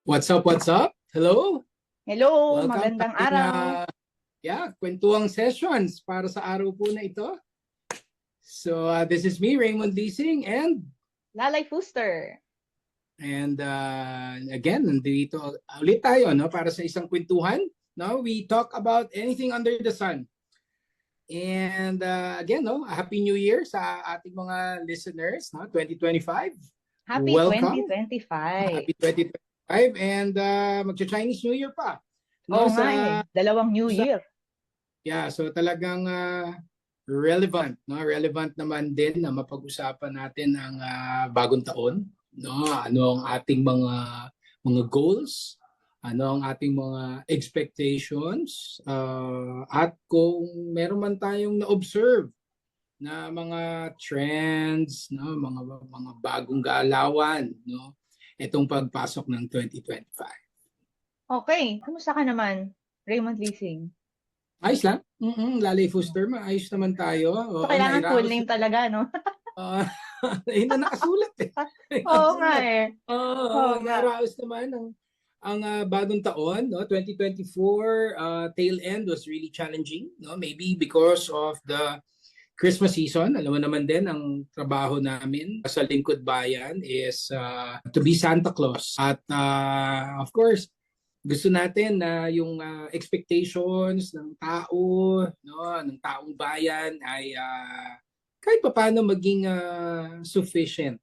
What's up? What's up? Hello? Hello, Welcome sa magandang ating araw. kwentuang sessions para sa araw po na ito. So this is me, Raymond Leasing, Lalay Fuster. and again, nandito ulit tayo no para sa isang kwentuhan. No, we talk about anything under the sun. And again, no, Happy New Year sa ating mga listeners, no, 2025. Happy Welcome. 2025. Happy 2025 and magcha-Chinese New Year pa. Oo No, nga dalawang New Year. Yeah, so talagang relevant, no? Relevant naman din na mapag-usapan natin ang bagong taon, no? Ano ang ating mga goals, ano ang ating mga expectations, at kung meron man tayong na-observe na mga trends, no? Mga bagong galawan, no? Itong pagpasok ng 2025. Okay, kumusta ka naman, Raymond Leasing? Ayos lang. Lalay Fuster, maayos naman tayo. So, Oo, kailangan full nairaos. name talaga, no? Yun na nakasulat eh. Oo nga eh. Oo, Oo nga. nairaos naman ang bagong taon, no? 2024 tail end was really challenging, no? Maybe because of the Christmas season. Alam mo naman din, ang trabaho namin sa Lingkod Bayan is to be Santa Claus. At of course, gusto natin na yung expectations ng tao, no, ng taong bayan ay kahit papaano maging sufficient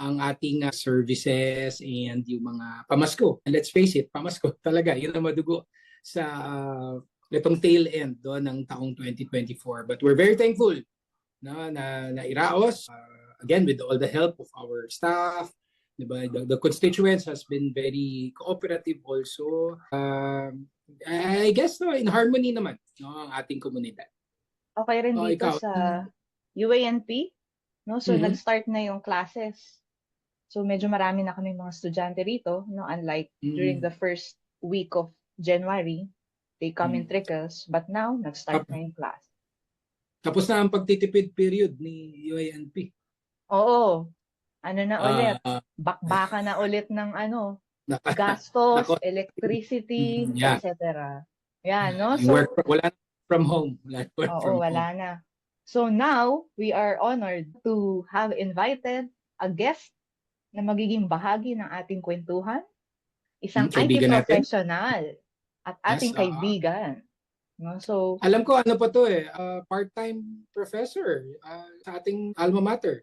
ang ating services and yung mga pamasko. And let's face it, pamasko talaga. Yun ang madugo sa itong tail end do, ng taong 2024. But we're very thankful na iraos, again, with all the help of our staff, diba? The constituents has been very cooperative also. I guess no, in harmony naman no, ang ating komunidad. Okay rin Oh, dito ikaw. sa UANP, no? So, Mhm. nag-start na yung classes. So, medyo marami na kaming mga estudyante rito, no? Unlike during the first week of January, they come in trickles. But now, nag-start na yung class. Tapos na ang pagtitipid period ni UANP. Oo. Ano na ulit? Ah, Bakbaka na ulit ng naka, gastos, nako, electricity, yeah. etc. Yan, no? Yung So, wala from home. Wala work oo, from wala home. na. So now, we are honored to have invited a guest na magiging bahagi ng ating kwentuhan, isang IT Kaibigan natin. professional at ating Yes, kaibigan. No? So, alam ko ano pa to eh, part-time professor sa ating alma mater.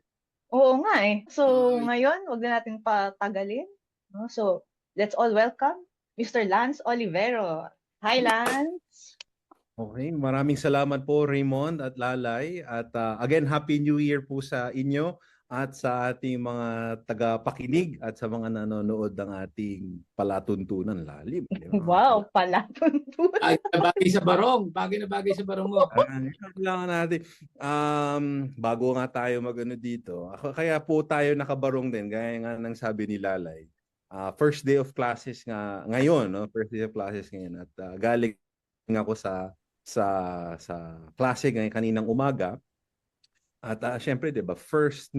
oo nga eh. So, Uh, ngayon, wag na nating patagalin. No? So, let's all welcome Mr. Lance Olivero. Hi, Lance! Okay, maraming salamat po Raymond at Lalay at again Happy New Year po sa inyo at sa ating mga tagapakinig at sa mga nanonood ng ating palatuntunan lalim. Wow, palatuntunan. bagay sa barong. Bagay na bagay sa barong mo. Kailangan natin, bago nga tayo magano dito, kaya po tayo nakabarong din, gaya nga ng sabi ni Lalay. First day of classes nga ngayon, no? First day of classes ngayon at galing ako sa klase ngayon kaninang umaga. At syempre, 'di ba, first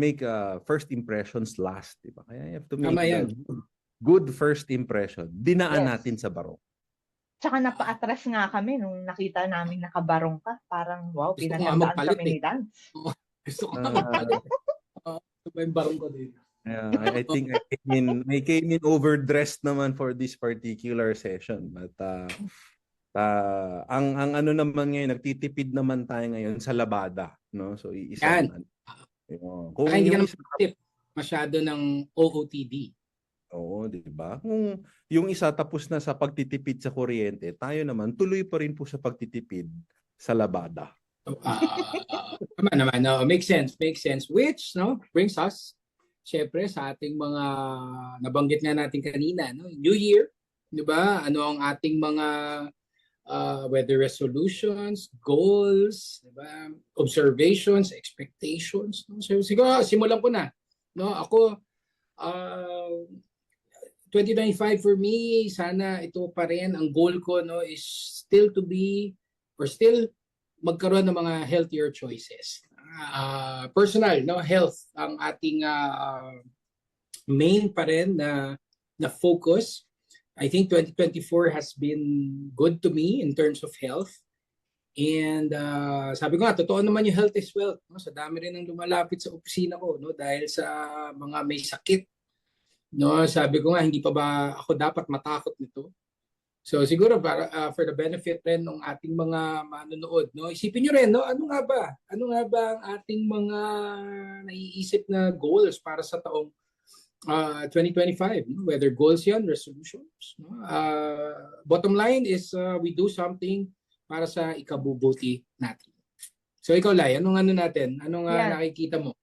impressions last, 'di ba? Kaya you have to make the good first impression. Dinaan natin sa barong. Tsaka napa-atras nga kami nung nakita namin nakabarong ka. Parang wow, Gusto ko nga pinaghandaan magpalit kami ni Lance. Gusto ko nga magpalit. Ito ba yung barong ko dito? I think I came in overdressed naman for this particular session. But ang ano naman ngayon, nagtitipid naman tayo ngayon sa labada, no? So iisang kung hindi ka naman masyado ng OOTD. Oo, di ba? Kung yung isa tapos na sa pagtitipid sa kuryente, tayo naman tuloy pa rin po sa pagtitipid sa labada. Tama naman, no? Makes sense. Which, no, brings us, syempre, sa ating mga nabanggit nga natin kanina, no? New Year, di ba? Ano ang ating mga whether resolutions, goals, diba? Observations, expectations. No? So siguro simulan ko na. No, ako 2025 for me, sana ito pa rin ang goal ko no is still to be or still magkaroon ng mga healthier choices. Personal, no, health ang ating main pa rin na focus. I think 2024 has been good to me in terms of health. And sabi ko nga, totoo naman yung health is wealth. No? Sa dami rin ng lumalapit sa opisina ko, no? Dahil sa mga may sakit. No? Sabi ko nga, hindi pa ba ako dapat matakot nito? So siguro para for the benefit rin ng ating mga manonood, no? Isipin niyo rin, no? Ano nga ba? Ano nga ba ang ating mga naiisip na goals para sa taong 2025, no? Whether goals 'yan, resolutions, no? Bottom line is we do something para sa ikabubuti natin. So ikaw, Lai, anong ano natin? Anong Yeah. nakikita mo?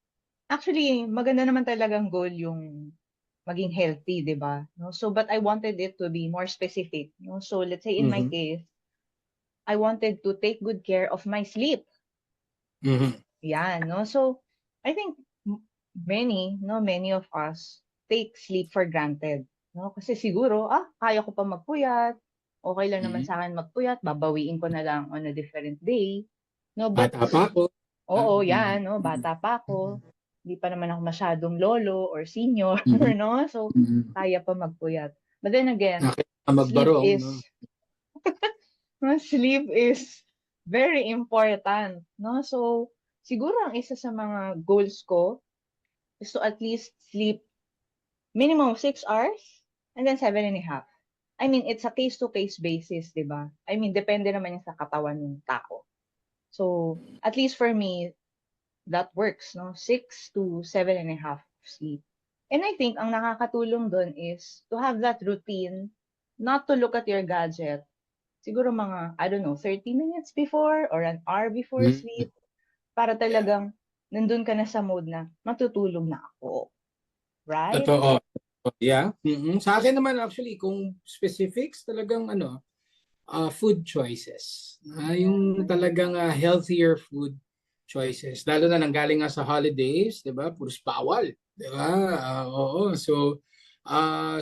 Actually, maganda naman talagang goal yung maging healthy, 'di ba? No? So but I wanted it to be more specific, no? So let's say in my Mhm. case, I wanted to take good care of my sleep. Mhm. Yeah, no? So I think many of us take sleep for granted, no? Kasi siguro, kaya ko pa magpuyat. Okay lang naman Mhm. sa akin magpuyat, babawiin ko na lang on a different day. No, but Bata pa ako. oo, Mhm. yan, no? Bata pa ako. Hindi pa naman ako masyadong lolo or senior, Mhm. no? So, Mhm. kaya pa magpuyat. But then again, Nakita sleep magbarong, is, no? sleep is very important, no? So, siguro ang isa sa mga goals ko is to at least sleep minimum 6 hours and then 7.5. I mean, it's a case-to-case basis, di ba? I mean, depende naman yung sa katawan ng tao. So, at least for me, that works, no? 6 to 7.5 sleep. And I think ang nakakatulong doon is to have that routine, not to look at your gadget. Siguro mga, I don't know, 30 minutes before or an hour before Mhm. sleep para talagang nandun ka na sa mode na matutulog na ako. Right? Totoo. Yeah. Mhm. Sa akin naman actually, kung specifics, talagang food choices. Yung talagang healthier food choices. Lalo na nanggaling nga sa holidays, 'di ba? Puros bawal, 'di ba? Oo. So,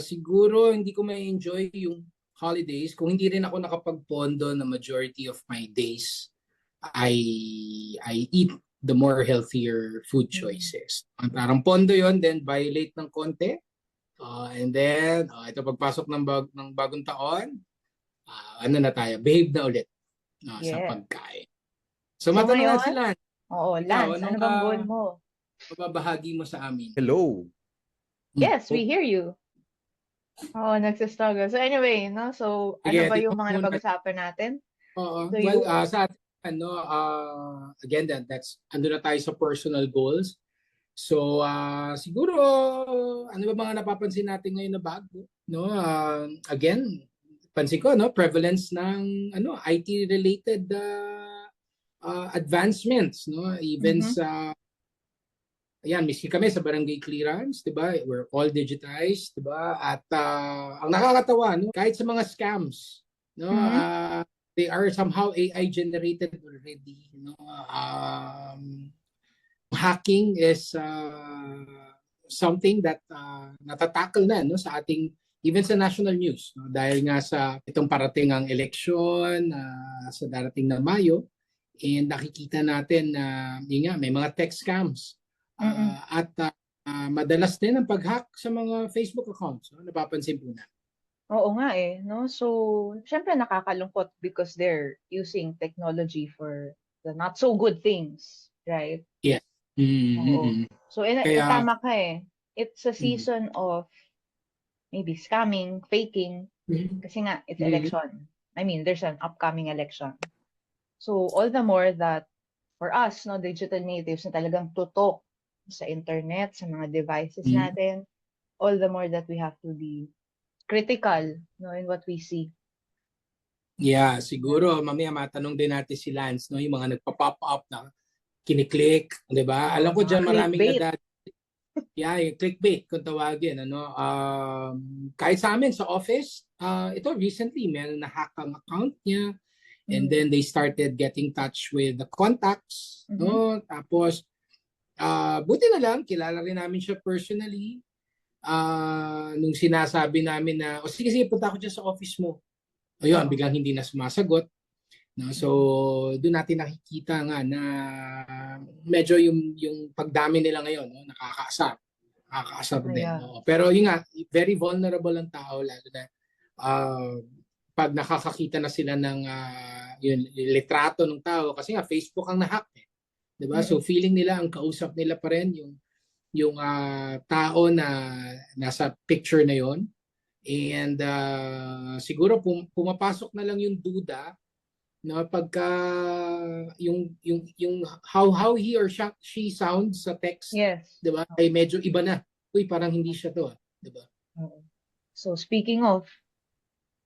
siguro hindi ko ma-enjoy yung holidays kung hindi rin ako nakapagpondo na majority of my days I eat the more healthier food choices. Parang pondo 'yon, then violate ng konti. And then, ito pagpasok ng bagong taon, ano na tayo, behave na ulit sa Yes. pagkain. So So matanong nga ngayon, sila, oo, ikaw, Lance, ano anong bang goal mo? mababahagi mo sa amin? Hello. Yes, we Oh, hear you. Oo, nagsistruggle. So anyway, no? So, ano sige, ba yung ikaw mga muna. napag-usapan natin? Oo. So Well, yung, sa atin, again, that's, ando na tayo sa personal goals. So, siguro, ano ba mga napapansin natin ngayon na bago? No? Again, pansin ko, no? Prevalence ng IT-related advancements, no? Even mhm, sa, ayan, miski kami sa barangay clearance, 'di ba? We're all digitized, 'di ba? At ang nakakatawa, no, kahit sa mga scams, no, mhm, they are somehow AI generated already, no. Hacking is something that natatakal na, no, sa ating even sa national news, no, dahil nga sa itong parating ang eleksyon sa darating na Mayo. And nakikita natin na yun nga, may mga tech scams. mm. At madalas din ang pag-hack sa mga Facebook accounts. No? Napapansin po na. Oo nga eh, no? So, syempre nakakalungkot because they're using technology for the not so good things, right? Yes. Oo. Mm-hmm. So, Kaya, tama ka eh. It's a mm-hmm. season of maybe scamming, faking, kasi nga, it's Mm-hmm. election. I mean, there's an upcoming election. So, all the more that for us, no, digital natives na talagang tutok sa internet, sa mga devices Mm-hmm. natin, all the more that we have to be critical, no, in what we see. Yeah, siguro mamaya matanong din natin si Lance, no, yung mga nagpa-pop up na kiniklik, 'di ba? Oo, Alam ko mga diyan maraming clickbait. edad. Yeah, yung clickbait kung tawagin, kahit sa amin sa office, ito recently may na-hack ang account niya. And Mm. then they started getting touch with the contacts, Mhm. no? Tapos buti na lang kilala rin namin siya personally. Nung sinasabi namin na, o sige, sige, punta ako dyan sa office mo. Ayun, Oo. biglang hindi na sumasagot. No? So, doon natin nakikita nga na medyo yung pagdami nila ngayon, no? Nakakaasar. Nakakaasar din. Kaya, No? Pero yun nga, very vulnerable ang tao, lalo na ah, pag nakakakita na sila ng yung litrato ng tao kasi nga Facebook ang nahack eh. 'Di ba? So Mm-mm. feeling nila ang kausap nila pa rin yung tao na nasa picture na yon. And siguro pumapasok na lang yung duda na pagka yung how he or she sounds sa text, Yes. 'di ba? Ay medyo iba na. Uy, parang hindi siya to, 'di ba? Oo. So, speaking of,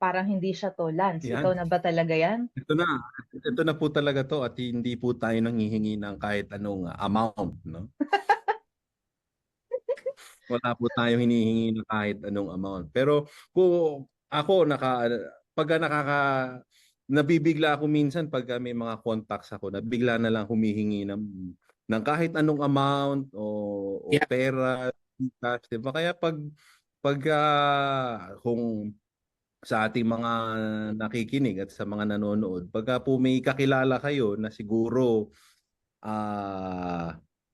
parang hindi siya to, Lance. Yan. Ikaw na ba talaga yan? Ito na. Ito na po talaga to at hindi po tayo nanghihingi ng kahit anong amount, no? Wala po tayong hinihingi ng kahit anong amount. Pero kung ako pagka nabibigla ako minsan pagka may mga contacts ako, nabigla na lang humihingi ng kahit anong amount o Yeah. pera, cash, 'di ba? Kaya pagka kung sa ating mga nakikinig at sa mga nanonood, pagka po may kakilala kayo na siguro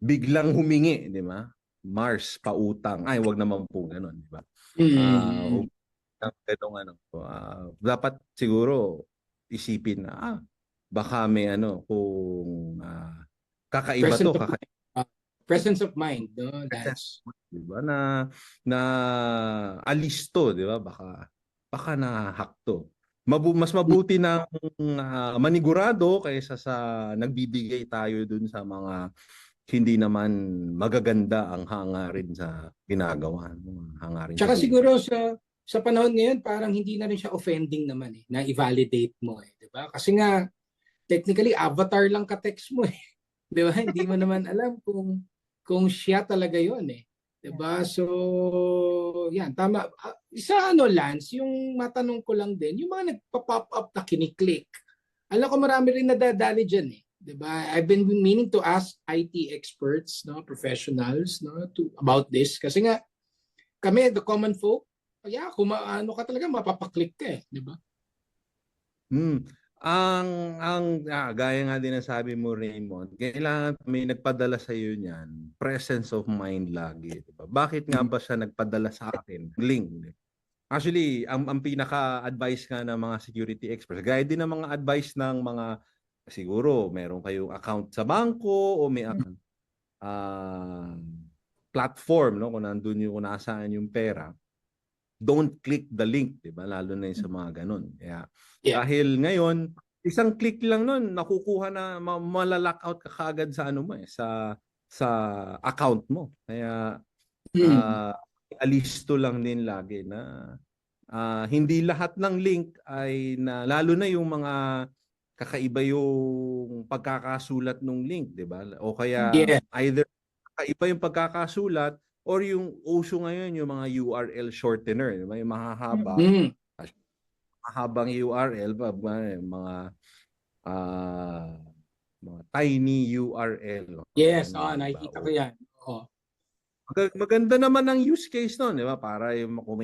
biglang humingi, di ba? Mars, pautang. Ay, wag naman po ganun, di ba? Mm. Ganong ano, dapat siguro isipin na, baka may ano, kung kakaiba Presence to, of presence of mind, no? That's di ba? Na alis to, di ba? Baka na-hack to. Mas mabuti na manigurado kaysa sa nagbibigay tayo dun sa mga hindi naman magaganda ang hangarin sa ginagawa. Hangarin sa Tsaka buhay. siguro sa panahon ngayon parang hindi na rin siya offending naman eh na i-validate mo eh, 'di ba? Kasi nga technically avatar lang ka-text mo eh. 'Di ba? Hindi mo naman alam kung siya talaga 'yon eh. 'Di ba? So, yan tama. Isa ano Lance, yung matanong ko lang din, yung mga nagpa-pop up na kiniklik. Alam ko marami rin nadadali diyan eh. 'Di ba? I've been meaning to ask IT experts, no, professionals, no, about this kasi nga kami the common folk, yeah, kung ano ka talaga mapapaklik ka eh, 'di ba? Hmm. Gaya nga din ng sabi mo, Raymond, kailangan may nagpadala sa iyo niyan, presence of mind lagi, di ba? Bakit nga ba siya nagpadala sa akin? Link. Actually, ang pinaka-advice nga ng mga security experts, gaya din ng mga advice ng mga siguro meron kayong account sa bangko o may account, platform, no, kung nandun yung kung nasaan yung pera, don't click the link, di ba? Lalo na yung sa mga ganun. Kaya, Yeah. dahil ngayon, isang click lang nun, nakukuha na, malalockout ka kaagad sa ano mo eh, sa account mo. Kaya, Mm. alisto lang din lagi na hindi lahat ng link ay lalo na yung mga kakaiba yung pagkakasulat ng link, di ba? O kaya Yeah. either kakaiba yung pagkakasulat or yung uso ngayon yung mga URL shortener, di ba? Yung mahahaba, Mm. mahabang URL, mga ah, mga tiny URL. Yes, Ganun, di ba? nakikita ko 'yan. Oo. Maganda naman ang use case noon, di ba? Para yung kung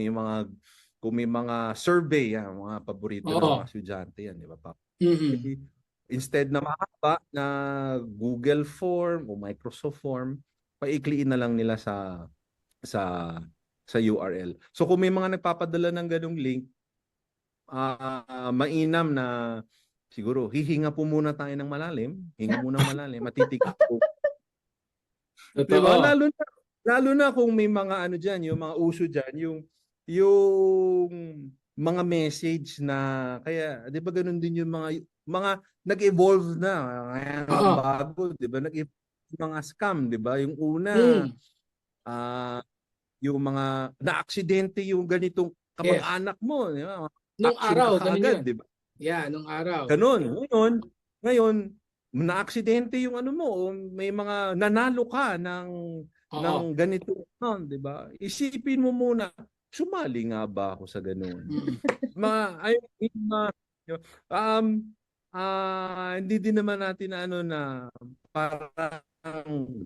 may mga survey, yan, mga paborito ng mga Oo. estudyante yan, di ba? Mm. Instead na mahaba na Google Form o Microsoft Form, paikliin na lang nila sa sa URL. So kung may mga nagpapadala ng ganung link, mainam na siguro hihinga po muna tayo ng malalim, hinga muna ng malalim, matitignan po. Di ba? Totoo. Lalo na kung may mga ano diyan, yung mga uso diyan, yung mga message na kaya 'di ba ganun din yung mga nag-evolve na kaya Oo. bago, 'di ba? Mga scam, 'di ba? Yung una Mm. yung mga naaksidente yung ganitong Yes. kamag-anak mo, 'di ba? Nung Action ka araw, ganun kaagad, 'yun. 'di ba? Yeah, nung araw. Ganun. Ngayon, naaksidente yung ano mo, o may mga nanalo ka ng Oo. ganito, no, 'di ba? Isipin mo muna, sumali nga ba ako sa ganoon? Mm. Ay, um hindi din naman natin na ano na parang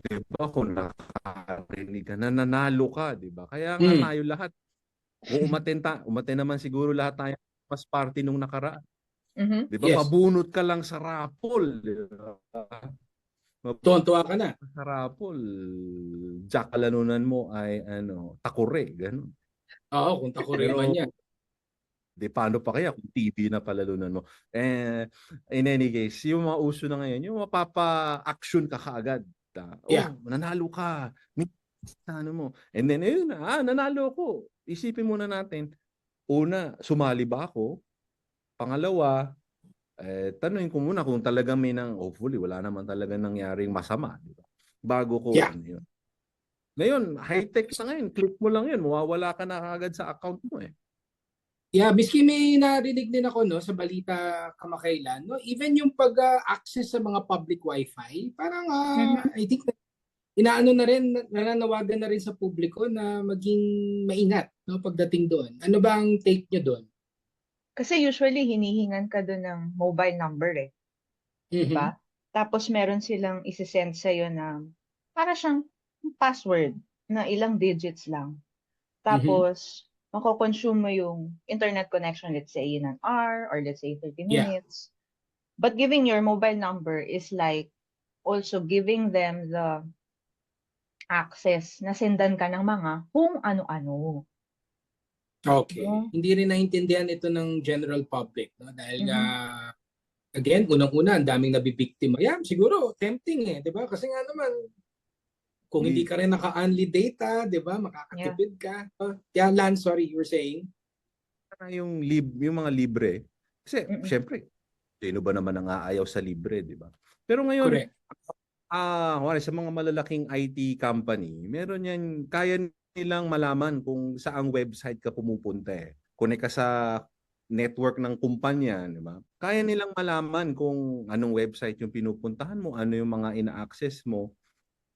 'di ba kung nakarinig ka na nanalo ka, 'di ba? Kaya nga Mm. tayo lahat kung umaten naman siguro lahat tayo mas party nung nakaraan. Mhm. 'Di ba? Yes. Mabunot ka lang sa raffle, 'di ba? Tuwan-tuwa ka na. Sa raffle, jack kalanunan mo ay ano, takure, ganun. Oo, kung takuri Pero man 'yan. Di paano pa kaya kung TV na palalunan mo? In any case, yung mga uso na ngayon, yung mapapa-action ka kaagad. Yeah. Nanalo ka. Ano mo. And then, ayun na, nanalo ako. Isipin muna natin, una, sumali ba ako? Pangalawa, tanungin ko muna kung talagang hopefully, wala naman talaga nangyaring masama. Di ba? Bago ko, Yeah. yun. Ngayon, high-tech sa ngayon, click mo lang yun, mawawala ka na agad sa account mo eh. Yeah, miski may narinig din ako no sa balita kamakailan, no, even yung pag-access sa mga public wifi, parang I think inaano na rin, nananawagan na rin sa publiko na maging maingat no pagdating doon. Ano ba ang take nyo doon? Kasi usually hinihingan ka doon ng mobile number eh. Diba? Tapos meron silang isi-send sa'yo na para siyang password na ilang digits lang. Tapos, mako-consume mo yung internet connection, let's say in an hour or let's say 30 Yeah. minutes. But giving your mobile number is like also giving them the access na sendan ka ng mga kung ano-ano. Okay. No? Hindi rin naintindihan ito ng general public no dahil again, unang-una ang daming nabibiktima. Yeah, siguro tempting eh, 'di ba? Kasi nga naman kung hindi ka rin naka-unli data, 'di ba? Makakatipid ka. Yeah, Lance, sorry, you were saying. Yung mga libre. Kasi syempre, sino ba naman ang aayaw sa libre, 'di ba? Pero ngayon, Correct. sa mga malalaking IT company, meron yan, kaya nilang malaman kung saang website ka pumupunta eh. Connect ka sa network ng kumpanya, di ba? Kaya nilang malaman kung anong website yung pinupuntahan mo, ano yung mga ina-access mo.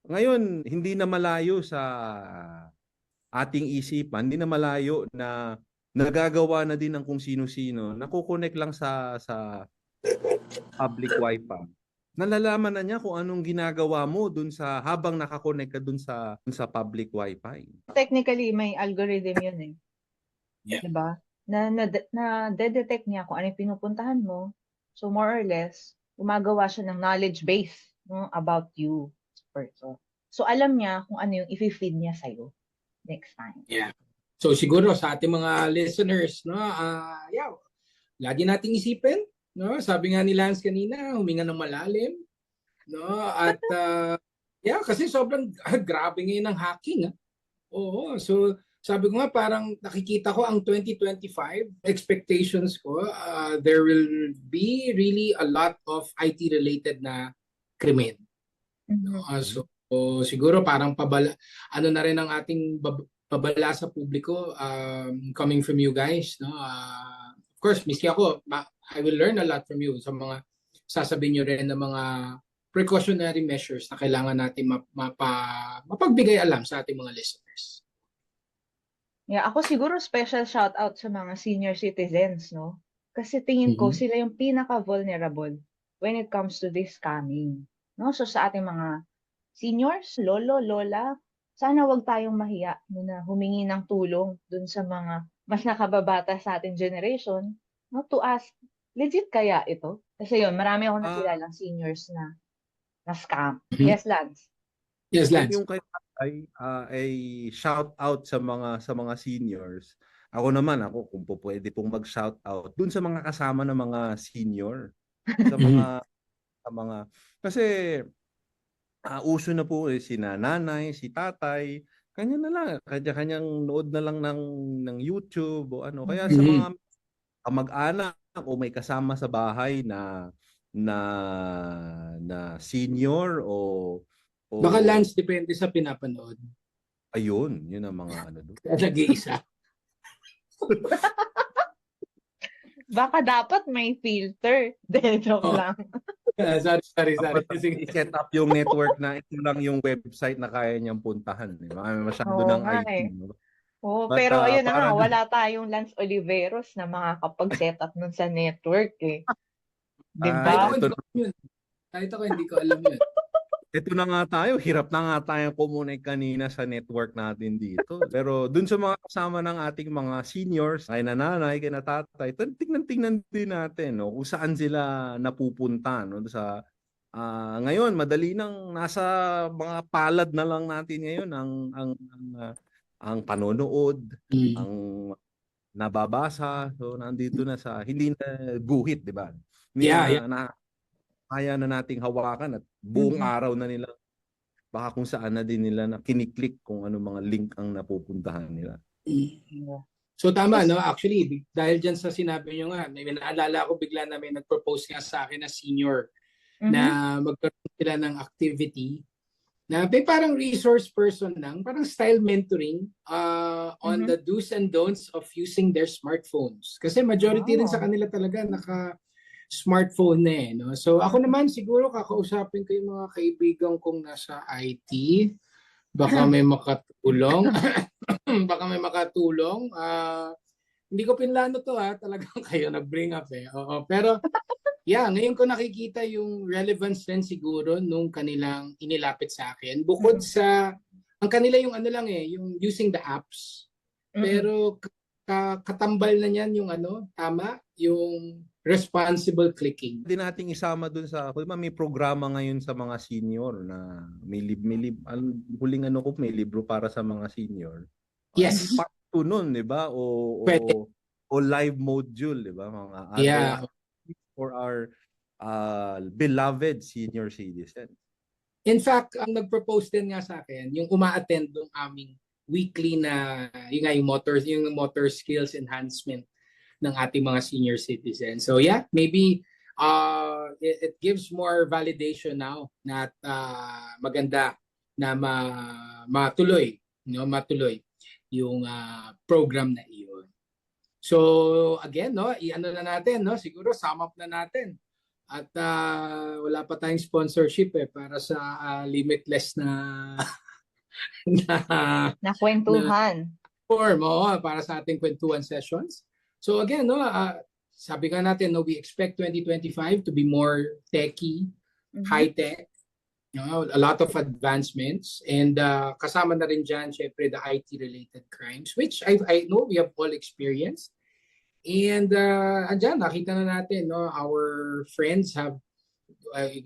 Ngayon, hindi na malayo sa ating isipan, hindi na malayo na nagagawa na din ng kung sino-sino, nakukonek lang sa public wifi. Nalalaman na niya kung anong ginagawa mo dun sa habang nakakonek ka dun sa public wifi. Technically, may algorithm yun eh. Yeah. Diba? Na detect niya kung ano yung pinupuntahan mo. So more or less, gumagawa siya ng knowledge base no, about you. So alam niya kung ano yung i-feed niya sa'yo next time. Yeah. So siguro sa ating mga listeners, no, lagi nating isipin, no? Sabi nga ni Lance kanina, huminga ng malalim, no? At kasi sobrang grabe ngayon ng hacking, Oo, so sabi ko nga parang nakikita ko ang 2025 expectations ko, there will be really a lot of IT related na krimen. No? So siguro parang ano na rin ang ating babala sa publiko coming from you guys, no? Of course, miski ako, I will learn a lot from you sa mga sasabihin nyo rin ng mga precautionary measures na kailangan natin mapagbigay alam sa ating mga listeners. Yeah, ako siguro special shout out sa mga senior citizens, no? Kasi tingin ko sila yung pinaka-vulnerable when it comes to this scamming. No? So sa ating mga seniors, lolo, lola, sana wag tayong mahiya na humingi ng tulong dun sa mga mas nakababata sa ating generation, no, to ask, legit kaya ito? Kasi yun, marami akong nakilalang seniors na scam. Yes, Lance? Yes, Lance. Yung kay ay shout out sa mga seniors. Ako naman, kung pwede pong mag-shout out dun sa mga kasama ng mga senior, sa mga kasi uso na po si nanay, si tatay, kanya na lang, kanya-kanyang nood na lang ng YouTube o ano. Kaya sa mga mag-anak o may kasama sa bahay na senior o baka Lance, depende sa pinapanood. Ayun, yun ang mga ano doon. Nag-iisa. Baka dapat may filter. Joke lang. Sorry. I-set up yung network na ito lang yung website na kaya niyang puntahan. Masyado ng IT. Pero ayun na nga, wala tayong Lance Oliveros na makakapag-set up nun sa network eh. Diba? Kahit ako hindi ko alam yun. Ito na nga tayo, hirap na nga tayo kumonect kanina sa network natin dito. Pero dun sa mga kasama ng ating mga seniors, kay nanay, kay natatay, tingnan din natin kung saan sila napupunta. No? Ngayon, madali nang nasa mga palad na lang natin ngayon ang panonood, ang nababasa. So nandito na sa hindi na guhit, 'di ba? Hindi Yeah. na kaya na nating hawakan at buong Mhm. araw na nila baka kung saan na din nila na kiniklik kung ano mga link ang napupuntahan nila. Yeah. So tama, Yes. no? Actually, dahil dyan sa sinabi nyo nga, may naalala ko bigla na may nag-propose nga sa akin na senior na Mhm. magkaroon sila ng activity na may parang resource person lang, parang style mentoring on Mhm. the do's and don'ts of using their smartphones. Kasi majority rin sa Wow. kanila talaga naka-smartphone na eh. No? So ako naman siguro kakausapin ko yung mga kaibigan kong nasa IT. Baka may makatulong. Baka may makatulong. Hindi ko pinlano to talagang kayo nag-bring up eh. Oo, pero yeah, ngayon ko nakikita yung relevance din siguro nung kanilang inilapit sa akin. Bukod Mhm. sa, ang kanila yung ano lang yung using the apps. Mhm. Pero katambal na niyan yung tama, yung responsible clicking. Hindi nating isama dun sa, may programa ngayon sa mga senior na huling ko may libro para sa mga senior. Hindi Yes, part 2 nun, 'di ba? pwede. O live module, 'di ba? Mga other Yeah. activities for our beloved senior citizens. In fact, ang nag-propose din nga sa akin, yung uma-attend ng aming weekly na, yung motor skills enhancement ng ating mga senior citizens. So yeah, maybe it gives more validation now na maganda na matuloy, matuloy yung program na iyon. So again, i-ano na natin, siguro sum up na natin. At wala pa tayong sponsorship para sa limitless na na, na Nakwentuhan. form para sa ating kwentuhan sessions. So again, sabi nga natin, we expect 2025 to be more techy, Mhm. high-tech, a lot of advancements, and kasama na rin dyan, syempre, the IT-related crimes, which I know we have all experienced. And andyan, nakita na natin, our friends have,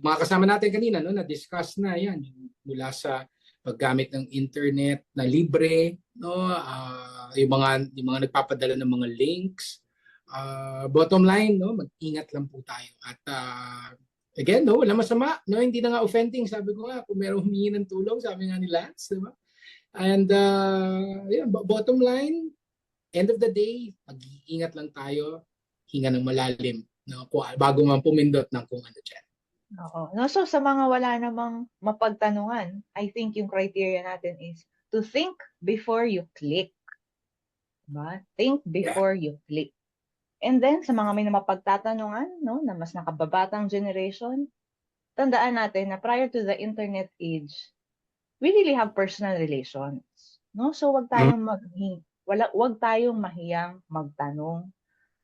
mga kasama natin kanina, na-discuss na yan, mula sa paggamit ng internet na libre, yung mga nagpapadala ng mga links. Bottom line, mag-ingat lang po tayo. At again, wala masama, hindi na nga offending, sabi ko nga, kung merong humingi ng tulong, sabi nga ni Lance, di ba? And bottom line, end of the day, mag-iingat lang tayo, hinga ng malalim, bago man pumindot ng kung ano dyan. Oo. No, so sa mga wala namang mapagtanungan, I think yung criteria natin is to think before you click. Diba? Think before you click. And then sa mga may mapagtatanungan, na mas nakababatang generation, tandaan natin na prior to the internet age, we really have personal relations. No? So wag tayong mahiyang magtanong,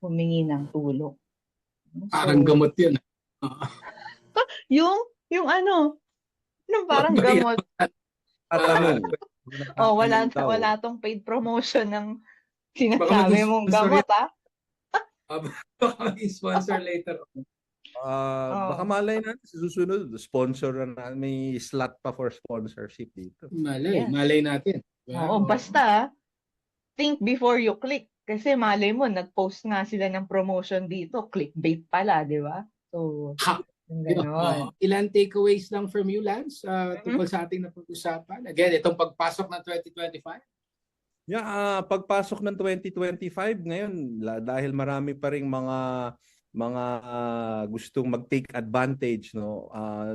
humingi ng tulong. No? Parang So, gamot yun. yung parang gamot. Tatanong. Oh, wala Daw. tong paid promotion ng Baka sinasabi mong mag-sponsor gamot, baka mag-sponsor later on. Baka Oh. malay natin sa susunod, sponsor na may slot pa for sponsorship dito. Yes. Malay natin. Oo, basta think before you click. Kasi malay mo, nag-post nga sila ng promotion dito. Clickbait pala, di ba? So, yung ganon. Ilan takeaways lang from you, Lance, Mhm. tungkol sa ating napag-usapan? Again, itong pagpasok ng 2025? Yeah, pagpasok ng 2025 ngayon, dahil marami pa ring mga gustong mag-take advantage,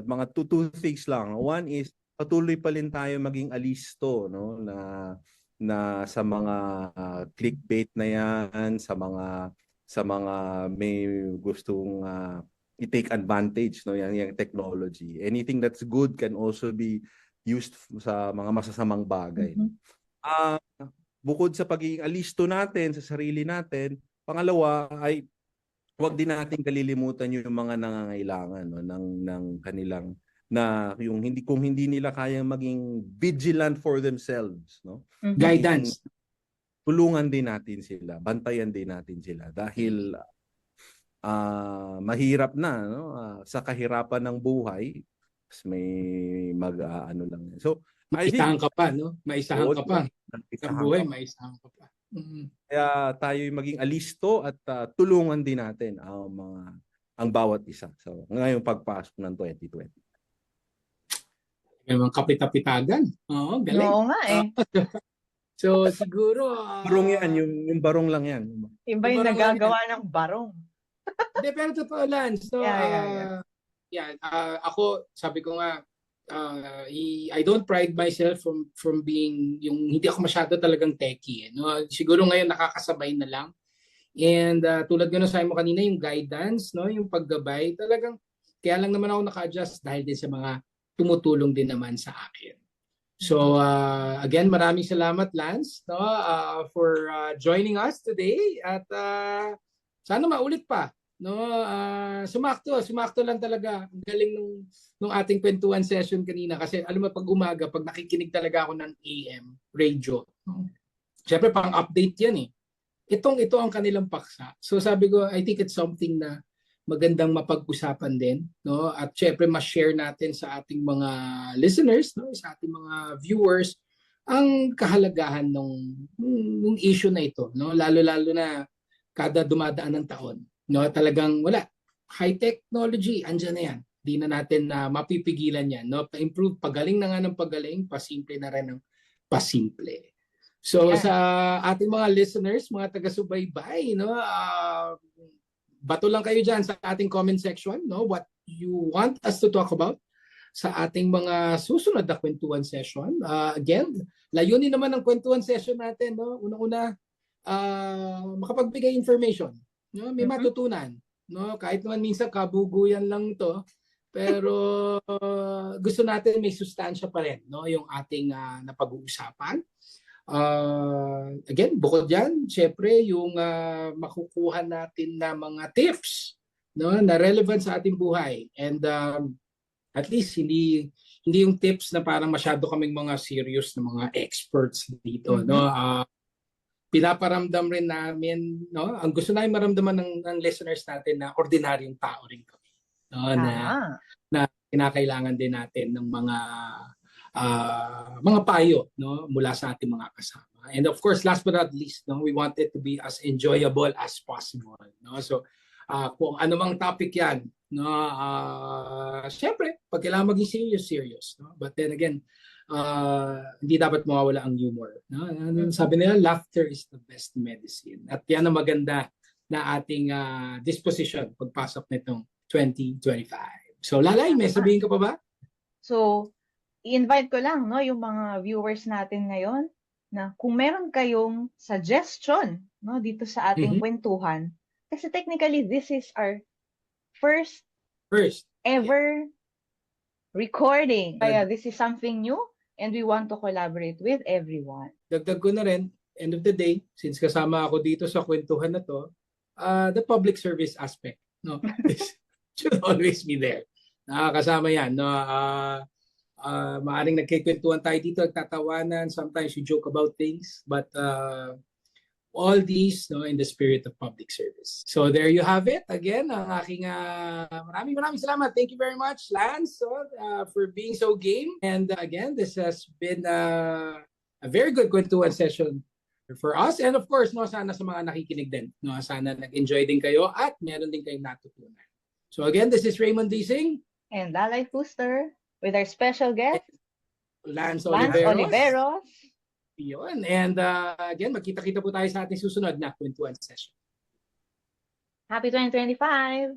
mga two things lang. One is patuloy pa rin tayo maging alisto, na sa mga clickbait na yan, sa mga may gustong i-take advantage, yung technology. Anything that's good can also be used sa mga masasamang bagay. Mhm. Bukod sa pagiging alisto natin sa sarili natin, pangalawa ay huwag din natin kalilimutan yung mga nangangailangan ng kanilang kung hindi nila kayang maging vigilant for themselves, Mhm. Guidance. tulungan din natin sila, bantayan din natin sila dahil mahirap na sa kahirapan ng buhay, may lang. So, I think Maisahan ka pa, no? Maisahan ka pa. Sa buhay, maisahan ka pa. Kaya tayo maging alisto at tulungan din natin ang bawat isa. So, ngayong pagpasok ng 2020. May mga kapit-kapitagan. Oo, galing. Oo nga eh. So siguro Barong yan, yung barong lang yan. Iba yung barong nagagawa ng barong. Hindi, pero totoo lang. So, ako, sabi ko nga, I don't pride myself from being, yung hindi ako masyado talagang techie. No? Siguro ngayon nakakasabay na lang. And tulad ko na sabi mo kanina, yung guidance, no? Yung paggabay, talagang, kaya lang naman ako naka-adjust dahil din sa mga tumutulong din naman sa akin. So again, maraming salamat Lance, no, for joining us today at sana maulit pa, no. Sumakto lang talaga. Ang galing nung ating kwentuhan session kanina kasi alam mo pag umaga pag nakikinig talaga ako ng AM radio. No? Syempre pang-update 'yan eh. Ito ang kanilang paksa. So sabi ko, I think it's something na magandang mapag-usapan din, no? At syempre ma-share natin sa ating mga listeners, no, sa ating mga viewers ang kahalagahan ng issue na ito, no? Lalo-lalo na kada dumadaan ng taon, no? Talagang wala. High technology, andyan na 'yan. Di na natin na mapipigilan 'yan, no? Pa-improve, pagaling na nga ng pagaling, pasimple na rin ng pasimple. So sa ating mga listeners, mga taga-subaybay, no, bato lang kayo dyan sa ating comment section, no? What you want us to talk about sa ating mga susunod na kwentuhan session. Again, layunin naman ng kwentuhan session natin, no? Unang-una, makapagbigay information, no? May matutunan, no? Kahit naman minsan kabuguyan lang to, pero gusto natin may sustansya pa rin, no? Yung ating napag-uusapan. Again, bukod dyan, syempre yung makukuha natin na mga tips, no, na relevant sa ating buhay. And at least hindi yung tips na parang masyado kaming mga serious na mga experts dito, no. Pinaparamdam rin namin, no, ang gusto namin maramdaman ng listeners natin na ordinaryong tao rin kami, no, na kinakailangan din natin ng mga payo, no, mula sa ating mga kasama. And of course, last but not least, no, we want it to be as enjoyable as possible, no. So kung ano mang topic 'yan, no, syempre, pag kailangan maging serious, no. But then again, hindi dapat mawawala ang humor, no. Sabi nila, laughter is the best medicine. At 'yan ang maganda na ating disposition pagpasok nitong 2025. So, Lalay, may sabihin ka pa ba? So, i-invite ko lang, no, yung mga viewers natin ngayon na kung meron kayong suggestion, no, dito sa ating kwentuhan, kasi technically this is our first ever recording. Kaya this is something new and we want to collaborate with everyone. Dagdag ko na rin, end of the day, since kasama ako dito sa kwentuhan na to, the public service aspect, no, should always be there. Nakakasama yan, no. Maaring nagkikwentuhan tayo dito, nagtatawanan, sometimes we joke about things, but all these, no, in the spirit of public service. So there you have it. Again, ang aking maraming salamat. Thank you very much, Lance, for being so game. And again, this has been a very good kwentuhan session for us. And of course, no, sana sa mga nakikinig din, no, sana nag-enjoy din kayo at meron din kayong natutunan. So again, this is Raymond Dising and Lalay Fuster with our special guest, Lance Oliveros. Yun. And again, magkita-kita po tayo sa ating susunod na kwentuhan session. Happy 2025!